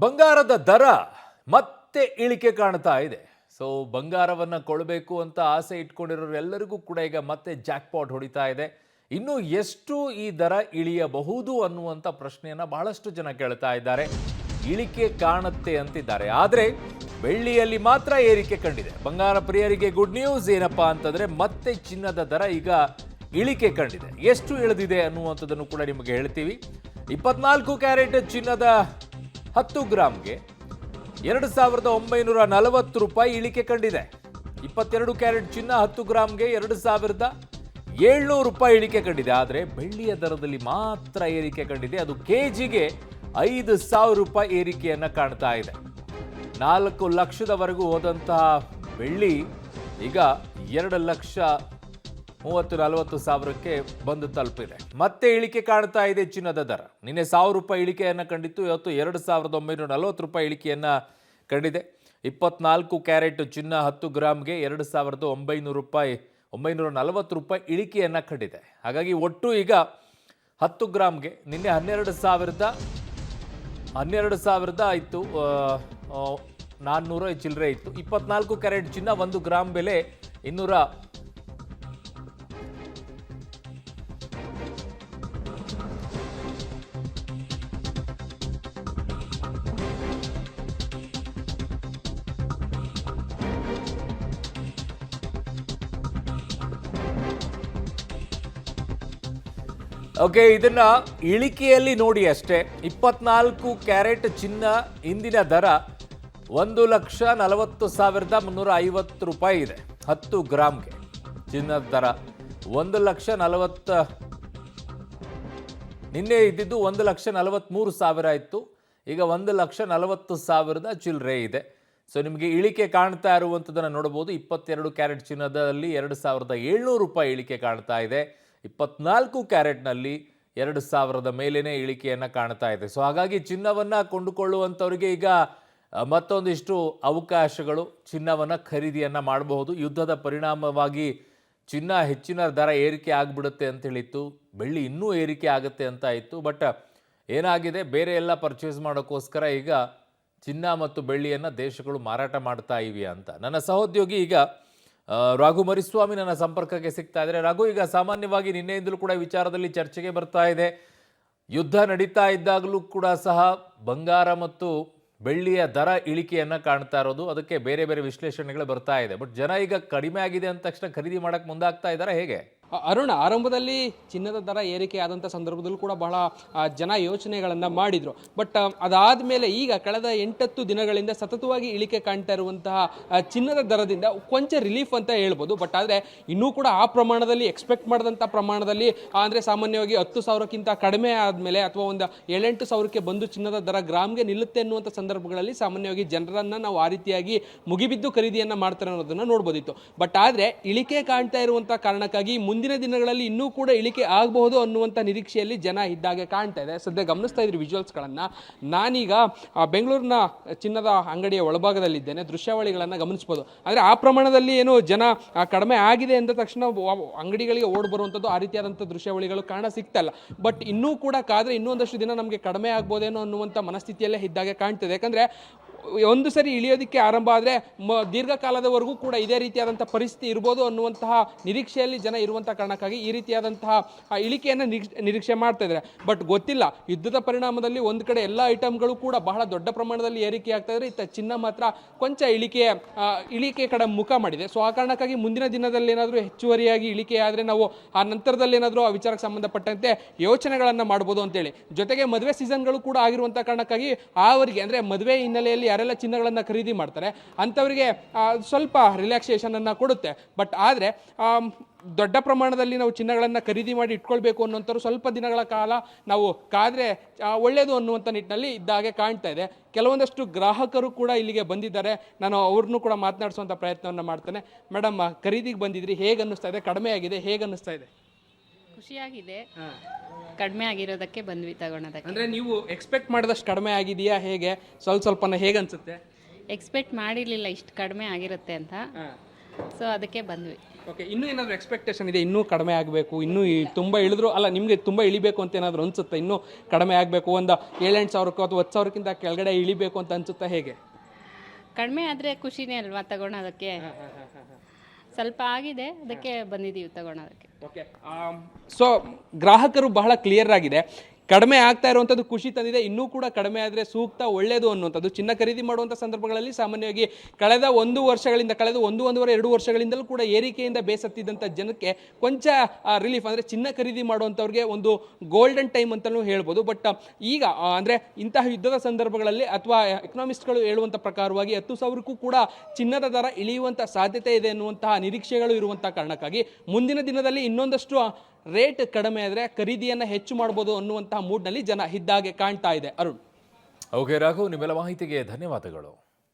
ಬಂಗಾರದ ದರ ಮತ್ತೆ ಇಳಿಕೆ ಕಾಣ್ತಾ ಇದೆ. ಸೊ ಬಂಗಾರವನ್ನ ಕೊಳ್ಳಬೇಕು ಅಂತ ಆಸೆ ಇಟ್ಕೊಂಡಿರೋರೆಲ್ಲರಿಗೂ ಕೂಡ ಈಗ ಮತ್ತೆ ಜಾಕ್ಪಾಟ್ ಹೊಡಿತಾ ಇದೆ. ಇನ್ನು ಎಷ್ಟು ಈ ದರ ಇಳಿಯಬಹುದು ಅನ್ನುವಂಥ ಪ್ರಶ್ನೆಯನ್ನ ಬಹಳಷ್ಟು ಜನ ಕೇಳ್ತಾ ಇದ್ದಾರೆ. ಇಳಿಕೆ ಕಾಣುತ್ತೆ ಅಂತಿದ್ದಾರೆ, ಆದರೆ ಬೆಳ್ಳಿಯಲ್ಲಿ ಮಾತ್ರ ಏರಿಕೆ ಕಂಡಿದೆ. ಬಂಗಾರ ಪ್ರಿಯರಿಗೆ ಗುಡ್ ನ್ಯೂಸ್ ಏನಪ್ಪಾ ಅಂತಂದ್ರೆ ಮತ್ತೆ ಚಿನ್ನದ ದರ ಈಗ ಇಳಿಕೆ ಕಂಡಿದೆ. ಎಷ್ಟು ಇಳಿದಿದೆ ಅನ್ನುವಂಥದ್ದನ್ನು ಕೂಡ ನಿಮಗೆ ಹೇಳ್ತೀವಿ. 24 ಕ್ಯಾರೆಟ್ ಚಿನ್ನದ 10 ಗ್ರಾಮ್ಗೆ 2,940 ರೂಪಾಯಿ ಇಳಿಕೆ ಕಂಡಿದೆ. 22 ಕ್ಯಾರೆಟ್ ಚಿನ್ನ 10 ಗ್ರಾಮ್ಗೆ 2,700 ರೂಪಾಯಿ ಇಳಿಕೆ ಕಂಡಿದೆ. ಆದರೆ ಬೆಳ್ಳಿಯ ದರದಲ್ಲಿ ಮಾತ್ರ ಏರಿಕೆ ಕಂಡಿದೆ. ಅದು ಕೆಜಿಗೆ 5,000 ರೂಪಾಯಿ ಏರಿಕೆಯನ್ನ ಕಾಣ್ತಾ ಇದೆ. 4 ಲಕ್ಷದವರೆಗೂ ಹೋದಂತಹ ಬೆಳ್ಳಿ ಈಗ 2,30,40,000ಕ್ಕೆ ಬಂದು ತಲುಪಿದೆ. ಮತ್ತೆ ಇಳಿಕೆ ಕಾಣ್ತಾ ಇದೆ ಚಿನ್ನದ ದರ. ನಿನ್ನೆ 1,000 ರೂಪಾಯಿ ಇಳಿಕೆಯನ್ನು ಕಂಡಿತ್ತು. ಇವತ್ತು 2,940 ರೂಪಾಯಿ ಇಳಿಕೆಯನ್ನು ಕಂಡಿದೆ. 24 ಕ್ಯಾರೆಟ್ ಚಿನ್ನ 10 ಗ್ರಾಮ್ಗೆ 2,900 ರೂಪಾಯಿ 940 ರೂಪಾಯಿ ಇಳಿಕೆಯನ್ನು ಕಂಡಿದೆ. ಹಾಗಾಗಿ ಒಟ್ಟು ಈಗ 10 ಗ್ರಾಮ್ಗೆ ನಿನ್ನೆ 12,000 ಆಯಿತು, 400 ಚಿಲ್ಲರೆ ಇತ್ತು. 24 ಕ್ಯಾರೆಟ್ ಚಿನ್ನ 1 ಗ್ರಾಮ್ ಬೆಲೆ 200. ಓಕೆ, ಇದನ್ನ ಇಳಿಕೆಯಲ್ಲಿ ನೋಡಿ ಅಷ್ಟೇ. 24 ಕ್ಯಾರೆಟ್ ಚಿನ್ನ ಇಂದಿನ ದರ 1,40,350 ರೂಪಾಯಿ ಇದೆ. 10 ಗ್ರಾಮ್ಗೆ ಚಿನ್ನದ ದರ 1,40,000. ನಿನ್ನೆ ಇದ್ದಿದ್ದು 1,43,000 ಇತ್ತು. ಈಗ 1,40,000 ಚಿಲ್ಲರೆ ಇದೆ. ಸೊ ನಿಮಗೆ ಇಳಿಕೆ ಕಾಣ್ತಾ ಇರುವಂಥದ್ದನ್ನು ನೋಡಬಹುದು. 22 ಕ್ಯಾರೆಟ್ ಚಿನ್ನದಲ್ಲಿ 2,700 ರೂಪಾಯಿ ಇಳಿಕೆ ಕಾಣ್ತಾ ಇದೆ. 24 ಕ್ಯಾರೆಟ್ನಲ್ಲಿ 2,000 ಮೇಲೇನೆ ಇಳಿಕೆಯನ್ನು ಕಾಣ್ತಾ ಇದೆ. ಸೊ ಹಾಗಾಗಿ ಚಿನ್ನವನ್ನು ಕೊಂಡುಕೊಳ್ಳುವಂಥವ್ರಿಗೆ ಈಗ ಮತ್ತೊಂದಿಷ್ಟು ಅವಕಾಶಗಳು, ಚಿನ್ನವನ್ನು ಖರೀದಿಯನ್ನು ಮಾಡಬಹುದು. ಯುದ್ಧದ ಪರಿಣಾಮವಾಗಿ ಚಿನ್ನ ಹೆಚ್ಚಿನ ದರ ಏರಿಕೆ ಆಗಿಬಿಡುತ್ತೆ ಅಂತ ಹೇಳಿತ್ತು. ಬೆಳ್ಳಿ ಇನ್ನೂ ಏರಿಕೆ ಆಗುತ್ತೆ ಅಂತ ಇತ್ತು. ಬಟ್ ಏನಾಗಿದೆ, ಬೇರೆ ಎಲ್ಲ ಪರ್ಚೇಸ್ ಮಾಡೋಕ್ಕೋಸ್ಕರ ಈಗ ಚಿನ್ನ ಮತ್ತು ಬೆಳ್ಳಿಯನ್ನು ದೇಶಗಳು ಮಾರಾಟ ಮಾಡ್ತಾ ಇವೆ ಅಂತ. ನನ್ನ ಸಹೋದ್ಯೋಗಿ ಈಗ ರಾಘು ಮರಿಸ್ವಾಮಿ ನನ್ನ ಸಂಪರ್ಕಕ್ಕೆ ಸಿಗ್ತಾ ಇದ್ದಾರೆ. ರಾಘು, ಈಗ ಸಾಮಾನ್ಯವಾಗಿ ನಿನ್ನೆಯಿಂದಲೂ ಕೂಡ ವಿಚಾರದಲ್ಲಿ ಚರ್ಚೆಗೆ ಬರ್ತಾ ಇದೆ. ಯುದ್ಧ ನಡೀತಾ ಇದ್ದಾಗಲೂ ಕೂಡ ಸಹ ಬಂಗಾರ ಮತ್ತು ಬೆಳ್ಳಿಯ ದರ ಇಳಿಕೆಯನ್ನು ಕಾಣ್ತಾ ಇರೋದು. ಅದಕ್ಕೆ ಬೇರೆ ಬೇರೆ ವಿಶ್ಲೇಷಣೆಗಳು ಬರ್ತಾ ಇದೆ. ಬಟ್ ಜನ ಈಗ ಕಡಿಮೆ ಆಗಿದೆ ಅಂದ ತಕ್ಷಣ ಖರೀದಿ ಮಾಡಕ್ಕೆ ಮುಂದಾಗ್ತಾ ಇದ್ದಾರೆ ಹೇಗೆ? ಅರುಣ, ಆರಂಭದಲ್ಲಿ ಚಿನ್ನದ ದರ ಏರಿಕೆ ಆದಂಥ ಸಂದರ್ಭದಲ್ಲೂ ಕೂಡ ಬಹಳ ಜನ ಯೋಚನೆಗಳನ್ನು ಮಾಡಿದರು. ಬಟ್ ಅದಾದ ಮೇಲೆ ಈಗ ಕಳೆದ 8-10 ದಿನಗಳಿಂದ ಸತತವಾಗಿ ಇಳಿಕೆ ಕಾಣ್ತಾ ಇರುವಂತಹ ಚಿನ್ನದ ದರದಿಂದ ಕೊಂಚ ರಿಲೀಫ್ ಅಂತ ಹೇಳ್ಬೋದು. ಬಟ್ ಆದರೆ ಇನ್ನೂ ಕೂಡ ಆ ಪ್ರಮಾಣದಲ್ಲಿ ಎಕ್ಸ್ಪೆಕ್ಟ್ ಮಾಡಿದಂಥ ಪ್ರಮಾಣದಲ್ಲಿ, ಅಂದರೆ ಸಾಮಾನ್ಯವಾಗಿ 10,000ಕ್ಕಿಂತ ಕಡಿಮೆ ಆದಮೇಲೆ ಅಥವಾ ಒಂದು 7-8 ಸಾವಿರಕ್ಕೆ ಬಂದು ಚಿನ್ನದ ದರ ಗ್ರಾಮ್ಗೆ ನಿಲ್ಲುತ್ತೆ ಅನ್ನುವಂಥ ಸಂದರ್ಭಗಳಲ್ಲಿ ಸಾಮಾನ್ಯವಾಗಿ ಜನರನ್ನು ನಾವು ಆ ರೀತಿಯಾಗಿ ಮುಗಿಬಿದ್ದು ಖರೀದಿಯನ್ನು ಮಾಡ್ತಾರೆ ಅನ್ನೋದನ್ನು ನೋಡ್ಬೋದಿತ್ತು. ಬಟ್ ಆದರೆ ಇಳಿಕೆ ಕಾಣ್ತಾ ಇರುವಂಥ ಕಾರಣಕ್ಕಾಗಿ ಮುಂದಿನ ದಿನಗಳಲ್ಲಿ ಇನ್ನೂ ಕೂಡ ಇಳಿಕೆ ಆಗಬಹುದು ಅನ್ನುವಂಥ ನಿರೀಕ್ಷೆಯಲ್ಲಿ ಜನ ಇದ್ದಾಗೆ ಕಾಣ್ತಾ ಇದೆ. ಸದ್ಯ ಗಮನಿಸ್ತಾ ಇದ್ರಿ ವಿಜುವಲ್ಸ್ಗಳನ್ನು. ನಾನೀಗ ಬೆಂಗಳೂರಿನ ಚಿನ್ನದ ಅಂಗಡಿಯ ಒಳಭಾಗದಲ್ಲಿದ್ದೇನೆ. ದೃಶ್ಯಾವಳಿಗಳನ್ನು ಗಮನಿಸ್ಬೋದು. ಆದರೆ ಆ ಪ್ರಮಾಣದಲ್ಲಿ ಏನು ಜನ ಕಡಿಮೆ ಆಗಿದೆ ಅಂದ ತಕ್ಷಣ ಅಂಗಡಿಗಳಿಗೆ ಓಡಿ ಬರುವಂಥದ್ದು, ಆ ರೀತಿಯಾದಂಥ ದೃಶ್ಯಾವಳಿಗಳು ಕಾಣ ಸಿಗ್ತಲ್ಲ. ಬಟ್ ಇನ್ನೂ ಕೂಡ ಕಾದರೆ ಇನ್ನೊಂದಷ್ಟು ದಿನ ನಮಗೆ ಕಡಿಮೆ ಆಗ್ಬೋದೇನೋ ಅನ್ನುವಂಥ ಮನಸ್ಥಿತಿಯಲ್ಲೇ ಇದ್ದಾಗೆ ಕಾಣ್ತದೆ. ಯಾಕಂದರೆ ಒಂದು ಸರಿ ಇಳಿಯೋದಕ್ಕೆ ಆರಂಭ ಆದರೆ ದೀರ್ಘಕಾಲದವರೆಗೂ ಕೂಡ ಇದೇ ರೀತಿಯಾದಂಥ ಪರಿಸ್ಥಿತಿ ಇರ್ಬೋದು ಅನ್ನುವಂತಹ ನಿರೀಕ್ಷೆಯಲ್ಲಿ ಜನ ಇರುವಂಥ ಕಾರಣಕ್ಕಾಗಿ ಈ ರೀತಿಯಾದಂತಹ ಇಳಿಕೆಯನ್ನು ನಿರೀಕ್ಷೆ ಮಾಡ್ತಾ ಇದ್ದಾರೆ. ಬಟ್ ಗೊತ್ತಿಲ್ಲ, ಯುದ್ಧದ ಪರಿಣಾಮದಲ್ಲಿ ಒಂದು ಕಡೆ ಎಲ್ಲ ಐಟಮ್ಗಳು ಕೂಡ ಬಹಳ ದೊಡ್ಡ ಪ್ರಮಾಣದಲ್ಲಿ ಏರಿಕೆ ಆಗ್ತಾ ಇದ್ರೆ, ಇತ್ತ ಚಿನ್ನ ಮಾತ್ರ ಕೊಂಚ ಇಳಿಕೆ ಕಡೆ ಮುಖ ಮಾಡಿದೆ. ಸೊ ಆ ಕಾರಣಕ್ಕಾಗಿ ಮುಂದಿನ ದಿನದಲ್ಲಿ ಏನಾದರೂ ಹೆಚ್ಚುವರಿಯಾಗಿ ಇಳಿಕೆ ಆದರೆ ನಾವು ಆ ನಂತರದಲ್ಲಿ ಏನಾದರೂ ಆ ವಿಚಾರಕ್ಕೆ ಸಂಬಂಧಪಟ್ಟಂತೆ ಯೋಚನೆಗಳನ್ನು ಮಾಡ್ಬೋದು ಅಂತೇಳಿ. ಜೊತೆಗೆ ಮದುವೆ ಸೀಸನ್ಗಳು ಕೂಡ ಆಗಿರುವಂಥ ಕಾರಣಕ್ಕಾಗಿ ಅವರಿಗೆ, ಅಂದರೆ ಮದುವೆ ಹಿನ್ನೆಲೆಯಲ್ಲಿ ಯಾರೆಲ್ಲ ಚಿನ್ನಗಳನ್ನು ಖರೀದಿ ಮಾಡ್ತಾರೆ ಅಂಥವರಿಗೆ ಸ್ವಲ್ಪ ರಿಲ್ಯಾಕ್ಸೇಷನನ್ನು ಕೊಡುತ್ತೆ. ಬಟ್ ಆದರೆ ದೊಡ್ಡ ಪ್ರಮಾಣದಲ್ಲಿ ನಾವು ಚಿನ್ನಗಳನ್ನು ಖರೀದಿ ಮಾಡಿ ಇಟ್ಕೊಳ್ಬೇಕು ಅನ್ನೋಂಥವ್ರು ಸ್ವಲ್ಪ ದಿನಗಳ ಕಾಲ ನಾವು ಕಾದರೆ ಒಳ್ಳೆಯದು ಅನ್ನುವಂಥ ನಿಟ್ಟಿನಲ್ಲಿ ಇದ್ದಾಗೆ ಕಾಣ್ತಾ ಇದೆ. ಕೆಲವೊಂದಷ್ಟು ಗ್ರಾಹಕರು ಕೂಡ ಇಲ್ಲಿಗೆ ಬಂದಿದ್ದಾರೆ. ನಾನು ಅವ್ರನ್ನೂ ಕೂಡ ಮಾತನಾಡಿಸುವಂಥ ಪ್ರಯತ್ನವನ್ನು ಮಾಡ್ತೇನೆ. ಮೇಡಮ್, ಖರೀದಿಗೆ ಬಂದಿದ್ರಿ, ಹೇಗೆ ಅನ್ನಿಸ್ತಾ ಇದೆ? ಕಡಿಮೆ ಆಗಿದೆ, ಹೇಗೆ ಅನ್ನಿಸ್ತಾ ಇದೆ? ಖುಷಿಯಾಗಿದೆ, ಕಡಿಮೆ ಆಗಿರೋದಕ್ಕೆ ಬಂದ್ವಿ ತಗೊಳೋದಕ್ಕೆ. ಅಂದರೆ ನೀವು ಎಕ್ಸ್ಪೆಕ್ಟ್ ಮಾಡಿದಷ್ಟು ಕಡಿಮೆ ಆಗಿದೆಯಾ, ಹೇಗೆ ಸ್ವಲ್ಪನ ಹೇಗೆ ಅನಿಸುತ್ತೆ? ಎಕ್ಸ್ಪೆಕ್ಟ್ ಮಾಡಿರಲಿಲ್ಲ ಇಷ್ಟು ಕಡಿಮೆ ಆಗಿರುತ್ತೆ ಅಂತ. ಸೊ ಅದಕ್ಕೆ ಬಂದ್ವಿ. ಓಕೆ, ಇನ್ನೂ ಏನಾದರೂ ಎಕ್ಸ್ಪೆಕ್ಟೇಷನ್ ಇದೆ, ಇನ್ನೂ ಕಡಿಮೆ ಆಗಬೇಕು, ಇನ್ನೂ ತುಂಬ ಇಳಿದ್ರು ಅಲ್ಲ ನಿಮಗೆ ತುಂಬ ಇಳಿಬೇಕು ಅಂತ ಏನಾದರೂ ಅನ್ಸುತ್ತೆ, ಇನ್ನೂ ಕಡಿಮೆ ಆಗಬೇಕು, ಒಂದು 7-8 ಸಾವಿರಕ್ಕೋ ಅಥವಾ 10 ಸಾವಿರಕ್ಕಿಂತ ಕೆಳಗಡೆ ಇಳಿಬೇಕು ಅಂತ ಅನ್ಸುತ್ತಾ ಹೇಗೆ? ಕಡಿಮೆ ಆದರೆ ಖುಷಿನೇ ಅಲ್ವಾ ತಗೊಳೋದಕ್ಕೆ. ಸ್ವಲ್ಪ ಆಗಿದೆ, ಅದಕ್ಕೆ ಬಂದಿದ್ದೀವಿ ತಗೊಳೋದಕ್ಕೆ. ಓಕೆ, ಸೊ ಗ್ರಾಹಕರು ಬಹಳ ಕ್ಲಿಯರ್ ಆಗಿದೆ, ಕಡಿಮೆ ಆಗ್ತಾ ಇರುವಂಥದ್ದು ಖುಷಿ ತಂದಿದೆ, ಇನ್ನೂ ಕೂಡ ಕಡಿಮೆ ಆದರೆ ಸೂಕ್ತ, ಒಳ್ಳೆಯದು ಅನ್ನುವಂಥದ್ದು. ಚಿನ್ನ ಖರೀದಿ ಮಾಡುವಂಥ ಸಂದರ್ಭಗಳಲ್ಲಿ ಸಾಮಾನ್ಯವಾಗಿ ಕಳೆದ 1 ವರ್ಷಗಳಿಂದ, ಕಳೆದ 1-1.5 ವರ್ಷಗಳಿಂದಲೂ ಕೂಡ ಏರಿಕೆಯಿಂದ ಬೇಸತ್ತಿದ್ದಂಥ ಜನಕ್ಕೆ ಕೊಂಚ ರಿಲೀಫ್, ಅಂದರೆ ಚಿನ್ನ ಖರೀದಿ ಮಾಡುವಂಥವ್ರಿಗೆ ಒಂದು ಗೋಲ್ಡನ್ ಟೈಮ್ ಅಂತಲೂ ಹೇಳ್ಬೋದು. ಬಟ್ ಈಗ ಅಂದರೆ ಇಂತಹ ಯುದ್ಧದ ಸಂದರ್ಭಗಳಲ್ಲಿ ಅಥವಾ ಎಕನಾಮಿಸ್ಟ್ಗಳು ಹೇಳುವಂಥ ಪ್ರಕಾರವಾಗಿ 10,000ಕ್ಕೂ ಕೂಡ ಚಿನ್ನದ ದರ ಇಳಿಯುವಂಥ ಸಾಧ್ಯತೆ ಇದೆ ಅನ್ನುವಂತಹ ನಿರೀಕ್ಷೆಗಳು ಇರುವಂಥ ಕಾರಣಕ್ಕಾಗಿ ಮುಂದಿನ ದಿನದಲ್ಲಿ ಇನ್ನೊಂದಷ್ಟು ರೇಟ್ ಕಡಿಮೆ ಆದರೆ ಖರೀದಿಯನ್ನು ಹೆಚ್ಚು ಮಾಡ್ಬೋದು ಅನ್ನುವಂತಹ ಮೂಡ್ನಲ್ಲಿ ಜನ ಇದ್ದಾಗೆ ಕಾಣ್ತಾ ಇದೆ. ಅರುಣ್. ಓಕೆ ರಾಘವ್, ನಿಮ್ಮೆಲ್ಲ ಮಾಹಿತಿಗೆ ಧನ್ಯವಾದಗಳು.